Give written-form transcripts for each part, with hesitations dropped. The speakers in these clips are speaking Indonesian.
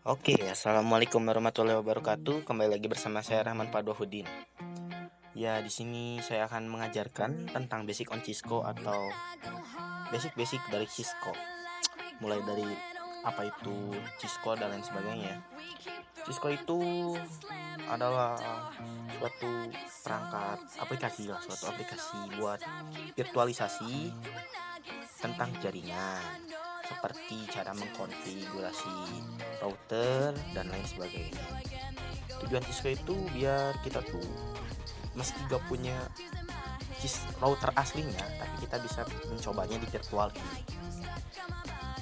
Oke, assalamualaikum warahmatullahi wabarakatuh. Kembali lagi bersama saya Rahman Padwahudin. Ya, di sini saya akan mengajarkan tentang basic on Cisco atau basic-basic dari Cisco. Mulai dari apa itu Cisco dan lain sebagainya. Cisco itu adalah suatu perangkat aplikasi lah, suatu aplikasi buat virtualisasi tentang jaringan, seperti cara mengkonfigurasi router dan lain sebagainya. Tujuan Cisco itu biar kita tuh meski gak punya router aslinya, tapi kita bisa mencobanya di virtual ini.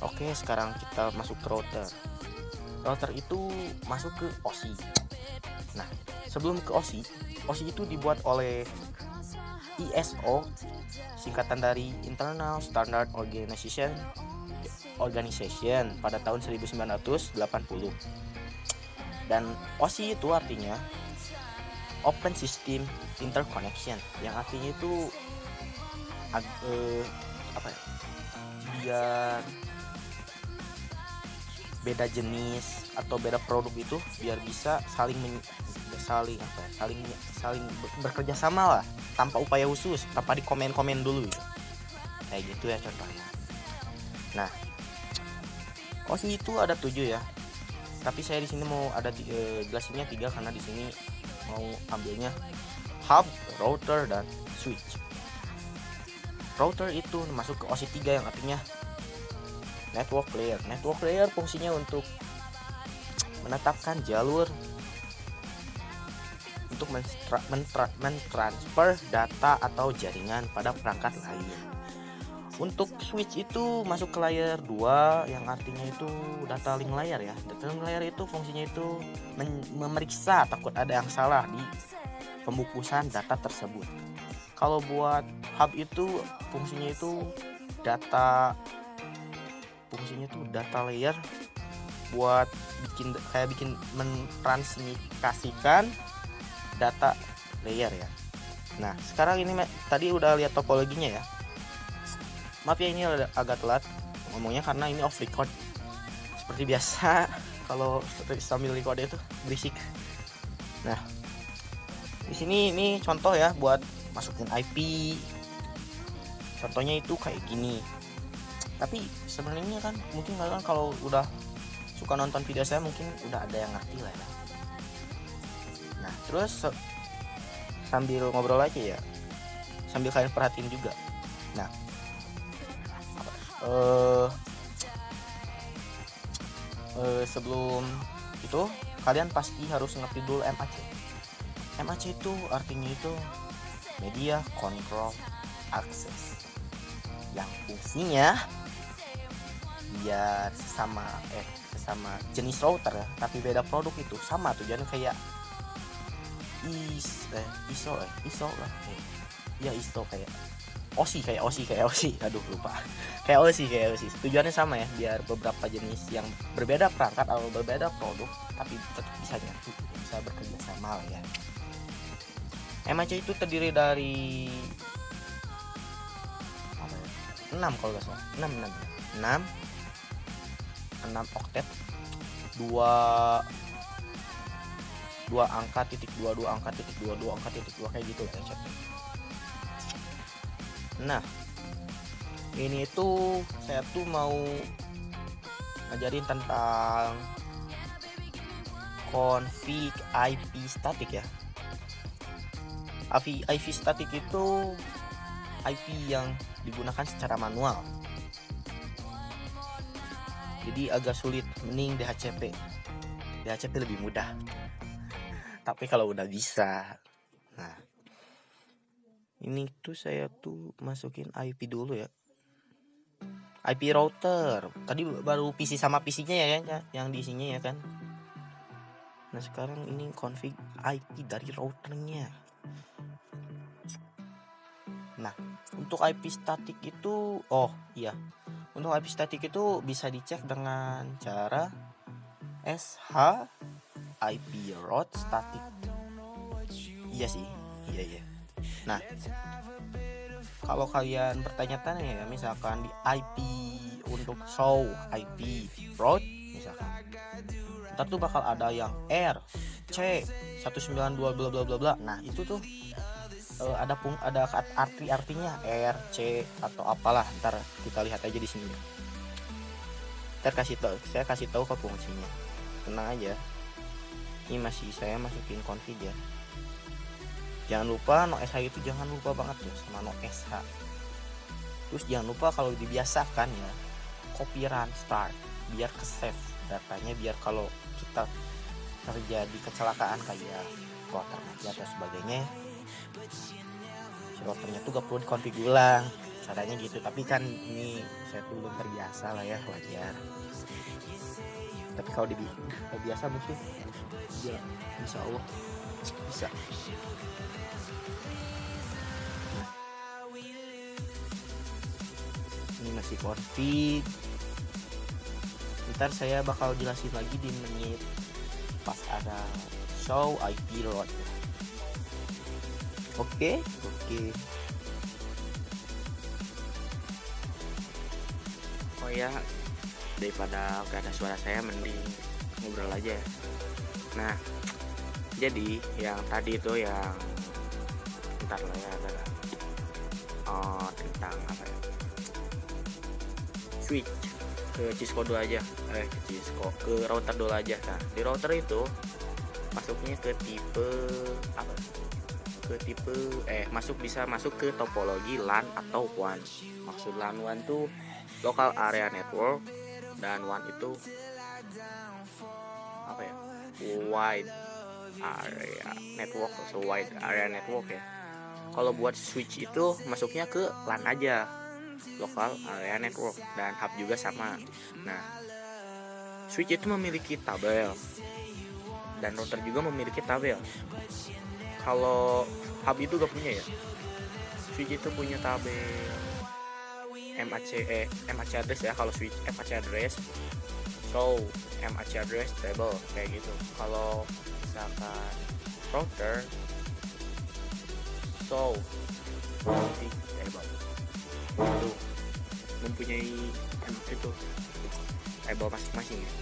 Oke, sekarang kita masuk ke router. Router itu masuk ke OSI. Nah, sebelum ke OSI, OSI itu dibuat oleh ISO, singkatan dari Internal Standard Organization pada tahun 1980. Dan OSI itu artinya Open System Interconnection, yang artinya itu biar beda jenis atau beda produk itu biar bisa saling bekerja sama lah, tanpa upaya khusus, tanpa di komen dulu gitu. Kayak gitu ya contohnya. Nah, OSI itu ada 7 ya, tapi saya di sini mau ada jelasinnya 3 karena di sini mau ambilnya hub, router, dan switch. Router itu masuk ke OSI 3 yang artinya network layer. Network layer fungsinya untuk menetapkan jalur untuk mentransfer data atau jaringan pada perangkat lain. Untuk switch itu masuk ke layer 2 yang artinya itu data link layer ya. Data link layer itu fungsinya itu memeriksa takut ada yang salah di pembukusan data tersebut. Kalau buat hub itu fungsinya itu data layer buat bikin mentransmikasikan data layer ya. Nah, sekarang ini tadi udah lihat topologinya ya. Maaf ya, ini agak telat ngomongnya karena ini off record. Seperti biasa kalau sambil record itu berisik. Nah, di sini ini contoh ya buat masukin IP. Contohnya itu kayak gini. Tapi sebenarnya kan mungkin kalian kalau udah suka nonton video saya mungkin udah ada yang ngerti lah ya. Nah, terus sambil ngobrol aja ya, sambil kalian perhatiin juga. Nah, sebelum itu kalian pasti harus ngerti dulu MAC. MAC itu artinya itu Media Control Access, yang fungsinya biar sesama jenis router ya, tapi beda produk itu sama tujuannya kayak ISO lah ya, ISO kayak OSI, aduh lupa, kayak OSI tujuannya sama ya, biar beberapa jenis yang berbeda perangkat atau berbeda produk tapi tetap bisa nyatu, bisa bekerja sama ya. MAC itu terdiri dari 6 kalau nggak salah, 6 oktet, 2 angka titik 22 angka titik 22 angka titik 2 kayak gitu ya chat. Nah, ini itu saya tuh mau ngajarin tentang config IP static ya. IP static itu IP yang digunakan secara manual, jadi agak sulit, mending DHCP lebih mudah. Tapi kalau udah bisa, nah ini tuh saya tuh masukin IP dulu ya, IP router. Tadi baru PC sama PC-nya ya yang diisinya ya kan. Nah, sekarang ini config IP dari routernya. Nah, untuk IP static itu untuk IP static itu bisa dicek dengan cara SH IP route static. Iya sih. Nah, kalau kalian bertanya-tanya ya, misalkan di IP untuk show IP route misalkan, ntar tuh bakal ada yang R C 192 bla bla bla bla. Nah itu tuh ada artinya R C atau apalah, ntar kita lihat aja di sini. Saya kasih tahu ke fungsinya, tenang aja. Ini saya masukin config ya. Jangan lupa no SH itu jangan lupa banget ya sama no SH. Terus jangan lupa kalau dibiasakan ya copy run start biar ke save datanya, biar kalau kita terjadi kecelakaan kayak router mati atau sebagainya, si routernya tuh gak perlu dikonfig ulang caranya gitu. Tapi kan ini saya tuh belum terbiasa lah ya, wajar. Tapi kalau biasa mungkin ya insya Allah bisa. Ini masih config. Ntar saya bakal jelasin lagi di menit pas ada show IP route. Oke. Oh ya, daripada gak ada suara saya mending ngobrol aja. Nah, jadi yang tadi itu yang ntar lah ya, tentang apa ya, switch ke Cisco dulu aja, ke router dulu aja. Nah di router itu masuknya ke tipe apa, bisa masuk ke topologi LAN atau WAN. Maksud LAN WAN tuh local area network, dan WAN itu apa ya, wide area network, wide area network ya. Kalau buat switch itu masuknya ke LAN aja, local area network, dan hub juga sama. Nah switch itu memiliki tabel dan router juga memiliki tabel. Kalau hub itu gak punya ya. Switch itu punya tabel MAC address ya. Kalau switch MAC address, so MAC address table kayak gitu. Kalau misalkan router, so config table itu mempunyai itu table masing-masing ya.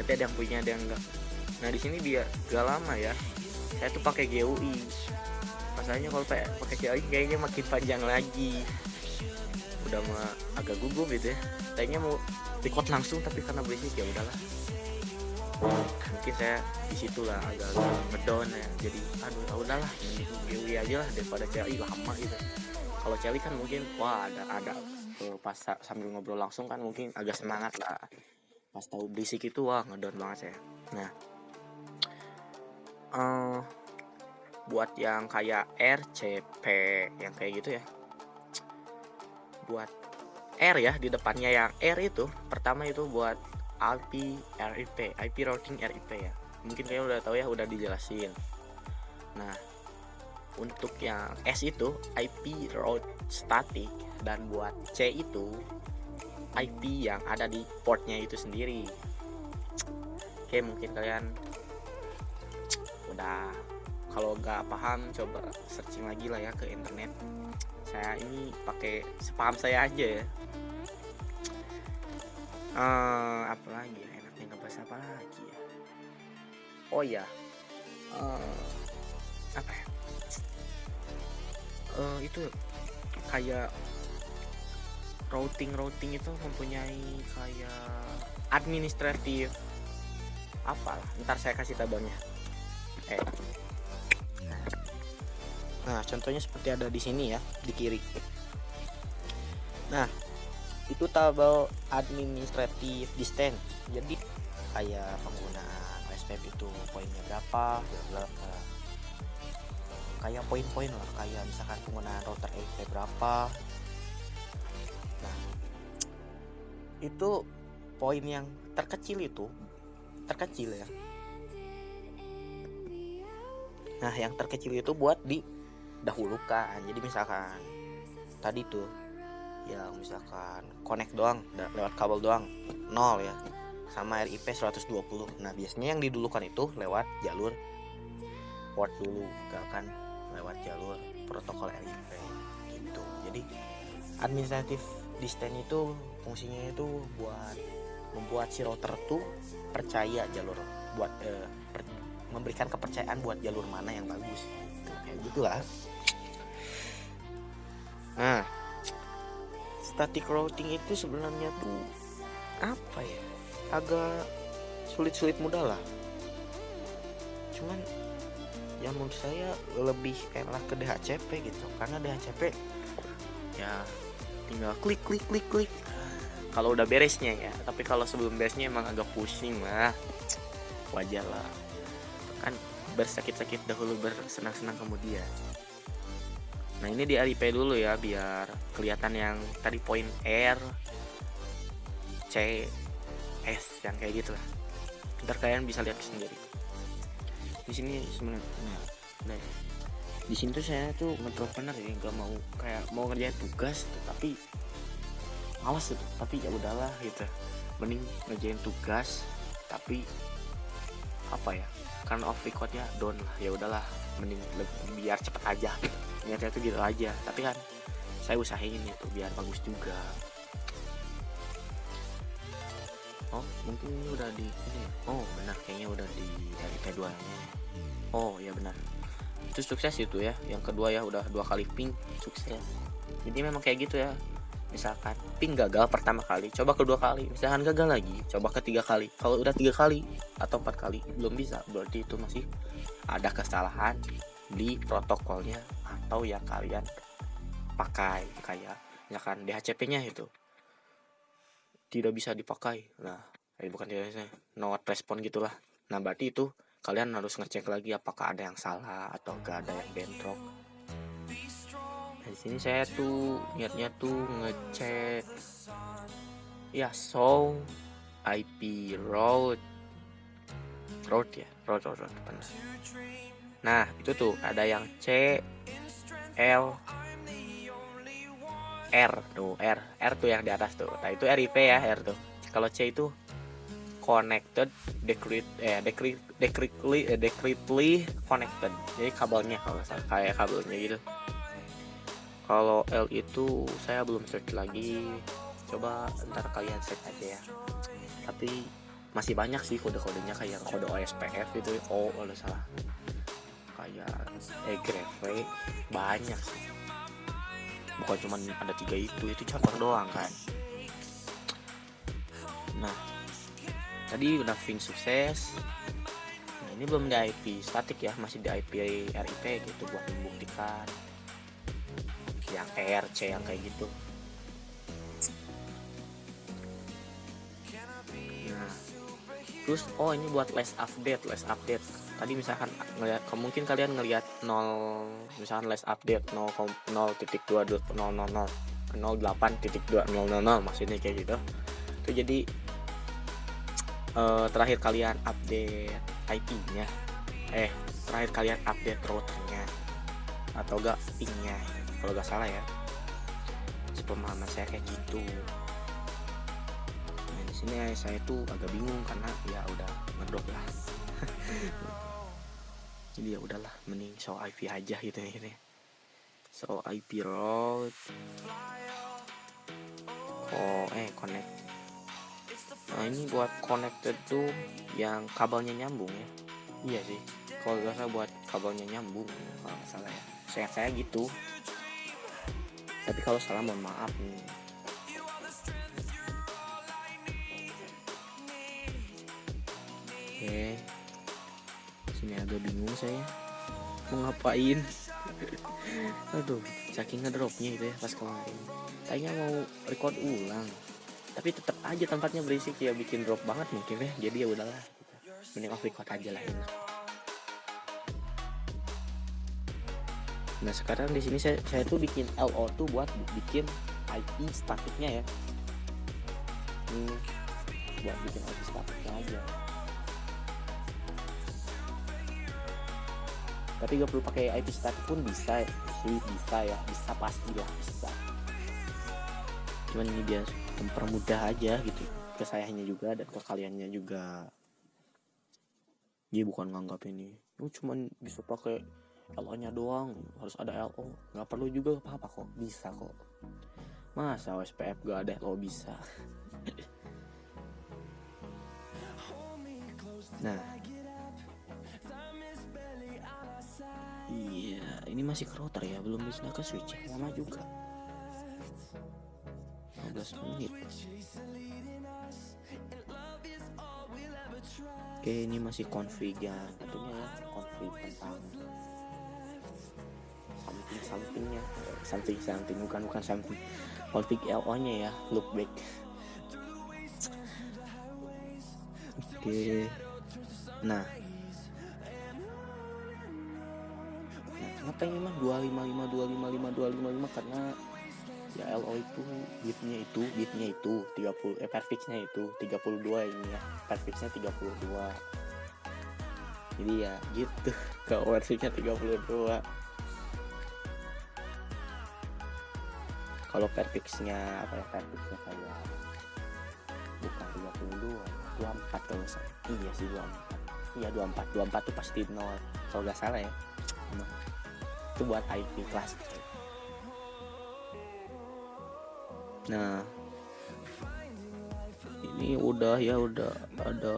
Tapi ada yang punya, ada yang enggak. Nah di sini biar gak lama ya, saya tuh pakai GUI. Masalahnya kalau pakai GUI kayaknya makin panjang lagi. Udah mah agak gugup gitu ya. Kayaknya mau record langsung, tapi karena berisik ya udahlah. Mungkin saya di situ lah agak ngedown ya. Jadi udahlah, GUI aja lah daripada CLI lama gitu. Kalau CLI kan mungkin ada pas sambil ngobrol langsung kan mungkin agak semangat lah. Pas tahu berisik itu ngedown banget saya. Nah buat yang kayak RCP yang kayak gitu ya, buat R ya di depannya, yang R itu pertama itu buat IP routing RIP ya. Mungkin kalian udah tahu ya, udah dijelasin. Nah untuk yang S itu IP route static, dan buat C itu IP yang ada di portnya itu sendiri. Oke, mungkin kalian udah, kalau nggak paham coba searching lagi lah ya ke internet. Saya ini pakai sepaham saya aja ya. Apa lagi ya, enaknya ngebahas apa lagi ya? Oh ya, apa ya? Itu kayak routing itu mempunyai kayak administratif apalah. Ntar saya kasih tabelnya. Nah contohnya seperti ada di sini ya, di kiri. Nah itu tabel administratif distance. Jadi kayak penggunaan OSPF itu poinnya berapa, kayak poin-poin lah, kayak misalkan penggunaan router IP berapa. Nah itu poin yang terkecil ya. Nah yang terkecil itu buat didahulukan. Jadi misalkan tadi tuh yang misalkan connect doang lewat kabel doang 0 ya, sama RIP 120. Nah biasanya yang didulukan itu lewat jalur port dulu, gak akan lewat jalur protokol RIP gitu. Jadi administratif distance itu fungsinya itu buat membuat si router tuh percaya jalur buat memberikan kepercayaan buat jalur mana yang bagus gitu, kayak gitulah. Nah, static routing itu sebenarnya tuh apa ya, agak sulit mudah lah, cuman ya menurut saya lebih enak ke DHCP gitu, karena DHCP ya tinggal klik kalau udah beresnya ya. Tapi kalau sebelum beresnya emang agak pusing lah, wajar lah, kan bersakit-sakit dahulu bersenang-senang kemudian. Nah ini di RIP dulu ya, biar kelihatan yang tadi poin R, C, S yang kayak gitu lah. Ntar kalian bisa lihat sendiri. Di sini sebenarnya, nah, di sini tuh saya tuh ngedrop bener ya, nggak mau kayak mau ngerjain tugas tapi malas gitu, tapi ya udahlah gitu, mending ngerjain tugas tapi apa ya, karena off recordnya down lah, ya udahlah mending biar cepet aja gitu. Niatnya tuh gitu aja, tapi kan saya usahain itu biar bagus juga. Oh mungkin ini udah di ini, oh benar kayaknya udah di dari P2 nya. Oh ya benar, itu sukses itu ya, yang kedua ya, udah 2 kali ping sukses. Jadi memang kayak gitu ya, misalkan ping gagal pertama kali, coba kedua kali, misalkan gagal lagi, coba ketiga kali. Kalau udah 3 kali atau 4 kali belum bisa, berarti itu masih ada kesalahan di protokolnya atau yang kalian pakai, kayak misalkan DHCP-nya itu tidak bisa dipakai. Nah, bukan tidak bisa, not respon gitulah. Nah, berarti itu kalian harus ngecek lagi apakah ada yang salah atau gak ada yang bentrok. Nah, di sini saya tuh niatnya tuh ngecek ya, show IP route ya, route benar. Nah, itu tuh ada yang C, L, R tuh, R tuh yang di atas tuh. Nah, itu RIP ya, R tuh. Kalau C itu connected decretly connected. Jadi kabelnya, kalau kayak kabelnya gitu. Kalau L itu saya belum search lagi. Coba ntar kalian search aja ya. Tapi masih banyak sih kode-kodenya, kayak kode OSPF itu. Oh, udah salah. Kayak egreve banyak sih. Bukan cuma ada 3 itu contoh doang kan. Nah, tadi udah ping sukses. Nah, ini belum di IP statik ya, masih di IP RIP gitu buat membuktikan yang R, C yang kayak gitu. Nah, terus ini buat last update. Tadi misalkan ngelihat, mungkin kalian ngelihat 0, misalkan last update 0.2.000 08.2000 maksudnya kayak gitu. Itu jadi terakhir kalian update IP-nya, terakhir kalian update routernya atau enggak ping-nya, kalau nggak salah ya, sepemahaman saya kayak gitu. Nah di sini saya tuh agak bingung karena ya udah ngedrop lah. Jadi ya udahlah, mending show IP aja gitu ini. Show IP route. Connect. Nah ini buat connected tuh yang kabelnya nyambung ya. Iya sih, kalau nggak salah buat kabelnya nyambung, kalau nggak salah ya. Saya gitu. Tapi kalau salah mohon maaf nih. Oke, sini agak bingung saya mau ngapain. Aduh, saking ngedropnya itu ya pas kemarin. Kayaknya mau record ulang, tapi tetap aja tempatnya berisik ya, bikin drop banget mungkin ya. Jadi ya udahlah, mending off record aja lah ini. Nah sekarang di sini saya tuh bikin LO tuh buat bikin IP statiknya ya. Buat bikin IP statiknya aja. Tapi gak perlu pakai IP statik pun bisa sih, bisa pasti lah bisa. Cuman ini biar mempermudah aja gitu ke sayanya juga dan ke kaliannya juga. Dia bukan nganggap ini cuman bisa pakai LO-nya doang, harus ada LO. Nggak perlu juga, apa-apa kok, bisa kok. Masa OSPF gak ada LO bisa? Nah, iya, ini masih ke router ya, belum bisa ke switch. Lama juga. 15 menit. Oke, ini masih config ya, tentunya ya, config tentang something bukan something, config LO nya ya, loopback. Oke. Nah, kenapa ini mah 255 karena ya LO itu bitnya itu 30, perfixnya itu 32 ini ya, perfixnya 32. Jadi ya gitu, kalau perfixnya 32. Kalau perfixnya apa ya, perfixnya kayak bukan 32, 24 kalau misalnya. Iya sih 24. Iya 24 itu pasti 0 kalau nggak salah ya. No. Itu buat IP kelas. Nah, ini udah ada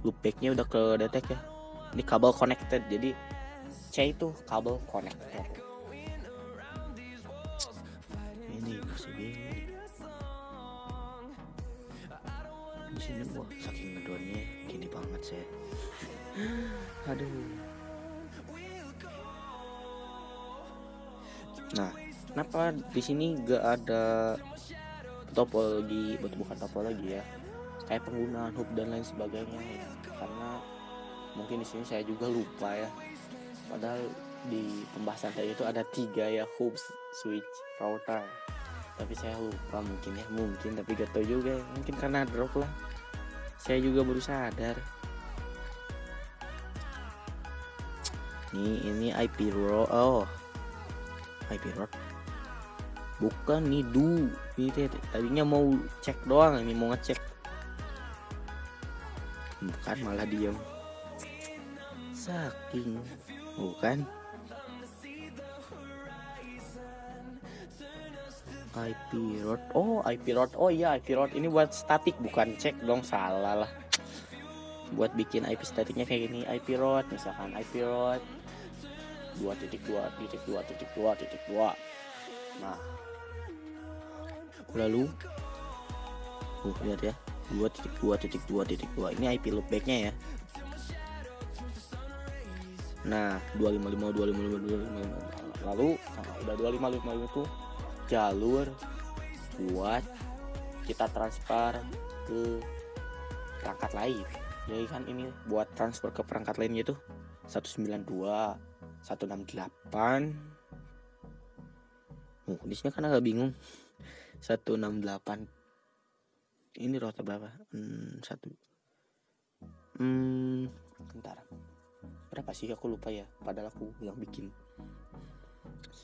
loopbacknya udah ke detect ya. Ini kabel connected, jadi C itu kabel connected. Ini masih begini. Di sini wah saking ngedonnya gini banget saya. Aduh. Nah, kenapa di sini gak ada topologi, bukan topologi ya, kayak penggunaan hub dan lain sebagainya ya. Karena mungkin di sini saya juga lupa ya. Padahal di pembahasan tadi itu ada 3 ya, hub, switch, router. Tapi saya lupa mungkin tapi gak tahu juga. Mungkin karena drop lah. Saya juga baru sadar. Ini IP road. Oh, IP road. Bukan nih ini tadinya mau cek doang, ini mau ngecek. Bukan, malah diem. Saking bukan. IP road. Oh, IP road. Oh iya, IP road ini buat statik, bukan cek dong, salah lah. Buat bikin IP statiknya kayak gini, IP road, misalkan IP road 2.2.2.2.2. Nah, lalu lihat ya, 2.2.2.2 ini IP loopbacknya ya. Nah, 255 lalu udah 255 itu jalur buat kita transfer ke perangkat lain. Jadi kan ini buat transfer ke perangkat lain gitu 192, 168. Di sini kan agak bingung. 168 ini router berapa? Bentar. Berapa sih, aku lupa ya, padahal aku yang bikin.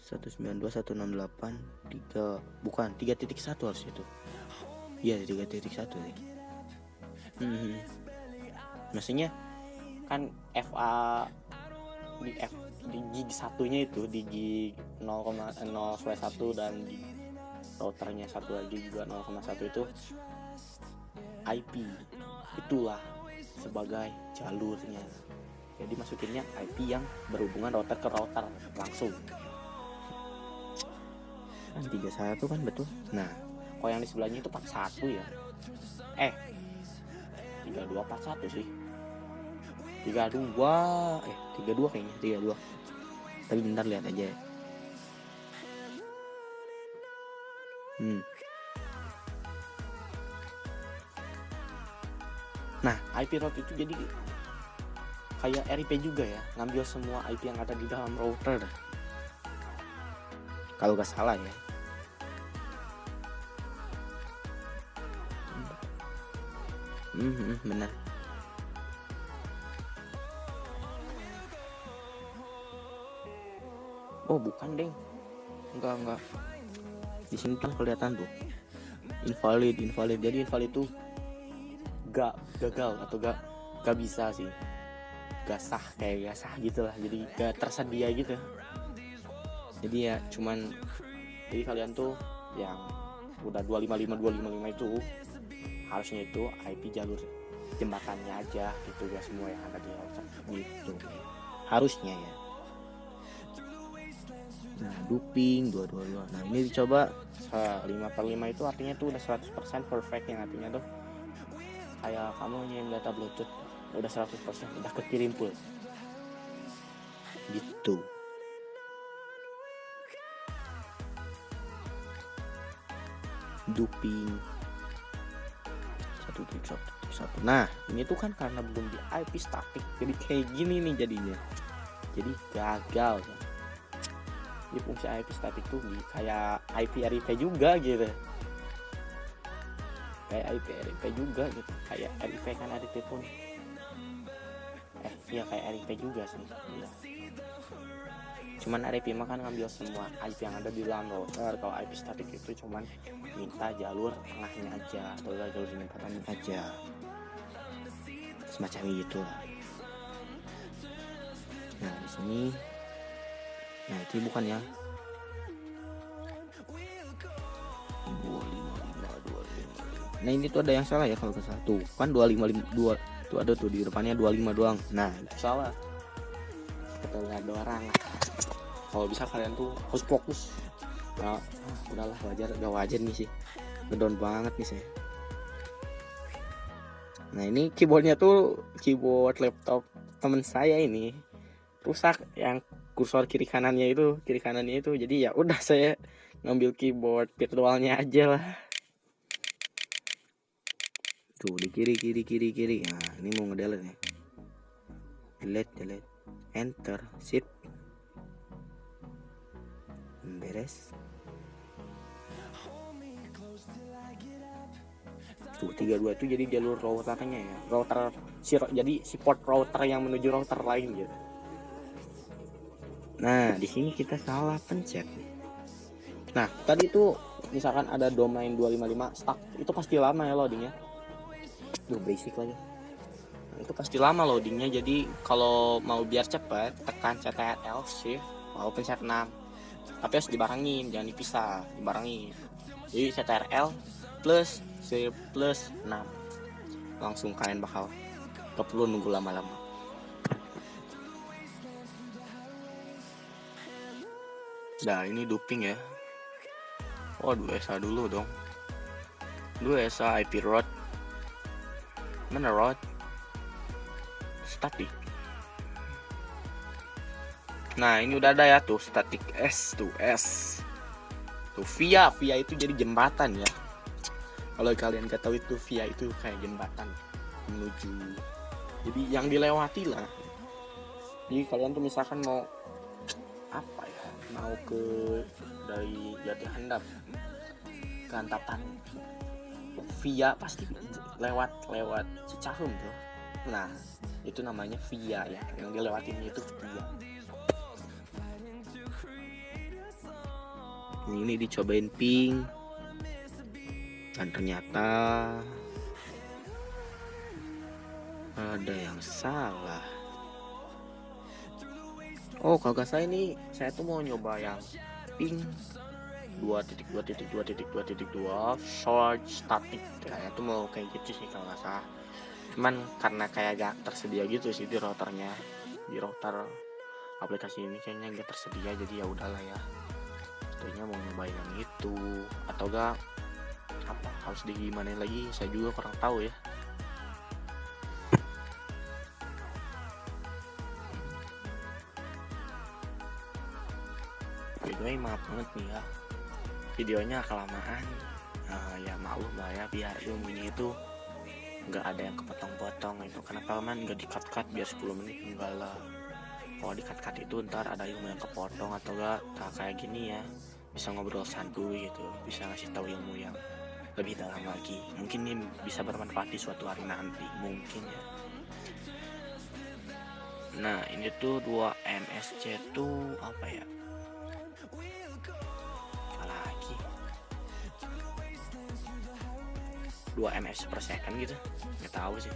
192, 168, 3 bukan 3.1 harus itu. Iya 3.1 nih. Maksudnya kan FA di gig satunya itu di gig 0,0/1 dan di routernya satu lagi juga 0,1 itu IP, itulah sebagai jalurnya. Jadi masukinnya IP yang berhubungan router ke router langsung. Kan 31 kan betul. Nah, kalau yang di sebelahnya itu 41 ya. 3241 sih. 32 kayaknya 32. Tapi bentar lihat aja ya. Nah, IP route itu jadi kayak RIP juga ya, ngambil semua IP yang ada di dalam router dah. Kalau gak salah ya. Benar. Oh bukan deng, enggak. Di sini kan kelihatan tuh invalid. Jadi invalid tuh gagal atau gak bisa sih, gak sah, kayak gak sah gitulah. Jadi gak tersedia gitu. Jadi ya cuman, jadi kalian tuh yang udah 255 itu harusnya itu IP jalur jembatannya aja gitu ya, semua yang ada di router gitu harusnya ya. Nah duping 222, nah ini dicoba 5/5 itu artinya tuh udah 100% perfect, yang artinya tuh kayak kamu nyirim data bluetooth udah 100% udah kekirim full gitu. Duping 1.1.1. Nah ini tuh kan karena belum di IP static, jadi kayak gini nih jadinya, jadi gagal kan. Jadi fungsi IP static tuh kayak IP RIP juga gitu, kayak IP RIP juga gitu, kayak RIP kan RIP pun ya kayak RIP juga sih ya. Cuman RIP mah kan ngambil semua IP yang ada di dalam router, kalau IP static itu cuman minta jalur tengahnya aja atau jalur jembatannya aja, semacam itu. Nah di sini, nah itu bukan ya 255. Nah ini tuh ada yang salah ya kalau ke salah tuh kan 255 tuh ada tuh di depannya 25 doang. Nah itu salah, keterlaluan ada orang. Kalau bisa kalian tuh harus fokus. Nah, udahlah wajar, gak wajar nih sih, ngedown banget nih saya. Nah ini keyboardnya tuh keyboard laptop temen saya ini rusak, yang kursor kiri kanannya itu, jadi ya udah saya ngambil keyboard virtualnya aja lah. Tuh di kiri. Nah ini mau ngedelete nih, delete, enter, shift, beres. Tuh 32 itu jadi jalur routernya ya, jadi si port router yang menuju router lain gitu. Nah di sini kita salah pencet. Nah tadi itu misalkan ada domain 255 stuck, itu pasti lama ya loadingnya. Duh basic lagi. Nah, itu pasti lama loadingnya, jadi kalau mau biar cepat tekan CTRL shift mau pencet 6, tapi harus dibarengin, jangan dipisah, dibarengin. Jadi CTRL plus shift plus 6, langsung kalian bakal gak perlu nunggu lama-lama. Nah ini duping ya. Oh 2SA dulu dong, 2SA IP route, mana route static. Nah ini udah ada ya tuh static S tuh via itu jadi jembatan ya. Kalau kalian gak tahu itu via itu kayak jembatan menuju, jadi yang dilewati lah. Jadi kalian tuh misalkan mau apa ya, mau ke dari Jati Handap ke Antapani, via pasti lewat Cicahem tuh. Nah itu namanya via ya, yang dilewatin itu via. Ini dicobain ping dan ternyata ada yang salah. Oh kalau gak salah ini saya tuh mau nyoba yang ping 2.2.2.2.2 short static kayaknya tuh mau kayak gitu sih kalau gak salah. Cuman karena kayak gak tersedia gitu sih di routernya, di router aplikasi ini kayaknya gak tersedia, jadi ya udahlah ya, tentunya mau nyobain yang itu atau gak apa harus digimana lagi, saya juga kurang tahu ya. Videonya maaf banget nih ya, videonya kelamaan. Ya maklum lah ya, biar ilmunya itu nggak ada yang kepotong-potong itu. Kenapa man nggak di-cut biar 10 menit? Enggak lah, kalau di-cut itu ntar ada ilmu yang kepotong atau enggak kayak gini ya, bisa ngobrol santuy gitu, bisa ngasih tahu ilmu yang lebih dalam lagi. Mungkin ini bisa bermanfaat di suatu hari nanti mungkin ya. Nah ini tuh 2 MSC tuh apa ya, lagi 2 ms per second gitu, nggak tahu sih.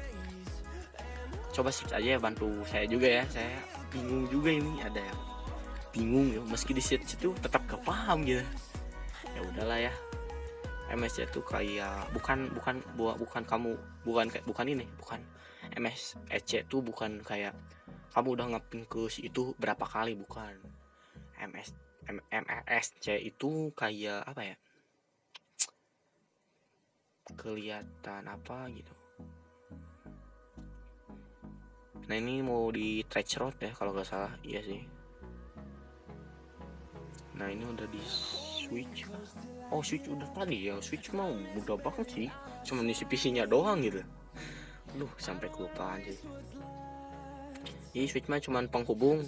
Coba search aja ya, bantu saya juga ya, saya bingung juga ini, ada yang bingung ya, meski di search itu tetap gak paham gitu. Ya udahlah ya, MSC itu kayak bukan kamu, bukan ini, bukan MSC itu bukan kayak kamu udah ngepin ke si itu berapa kali, bukan. MSC itu kayak apa ya, kelihatan apa gitu. Nah ini mau di stretch road ya kalau nggak salah, iya sih. Nah ini udah di switch. Oh switch udah tadi ya, switch mau mudah banget sih, cuma isi PC-nya doang gitu. Sampai kelupaan sih. Ini switch mah cuman penghubung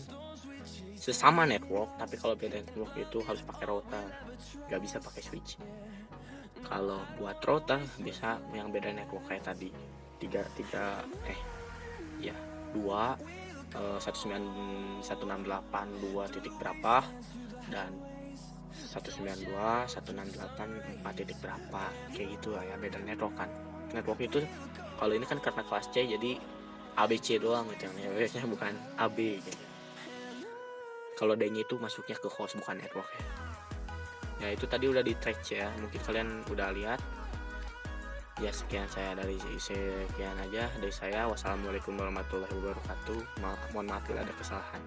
sesama network, tapi kalau beda network itu harus pakai router, nggak bisa pakai switch. Kalau buat router bisa yang beda network kayak tadi, 192.168 titik berapa dan 192.168 titik berapa, kayak gitu lah ya, beda network kan. Network itu kalau ini kan karena kelas C jadi ABC doang gitu, yang bukan AB gitu. Kalau D-nya itu masuknya ke host bukan network ya. Ya itu tadi udah di track ya, mungkin kalian udah lihat. Ya sekian aja dari saya. Wassalamualaikum warahmatullahi wabarakatuh. Mohon maaf bila ada kesalahan.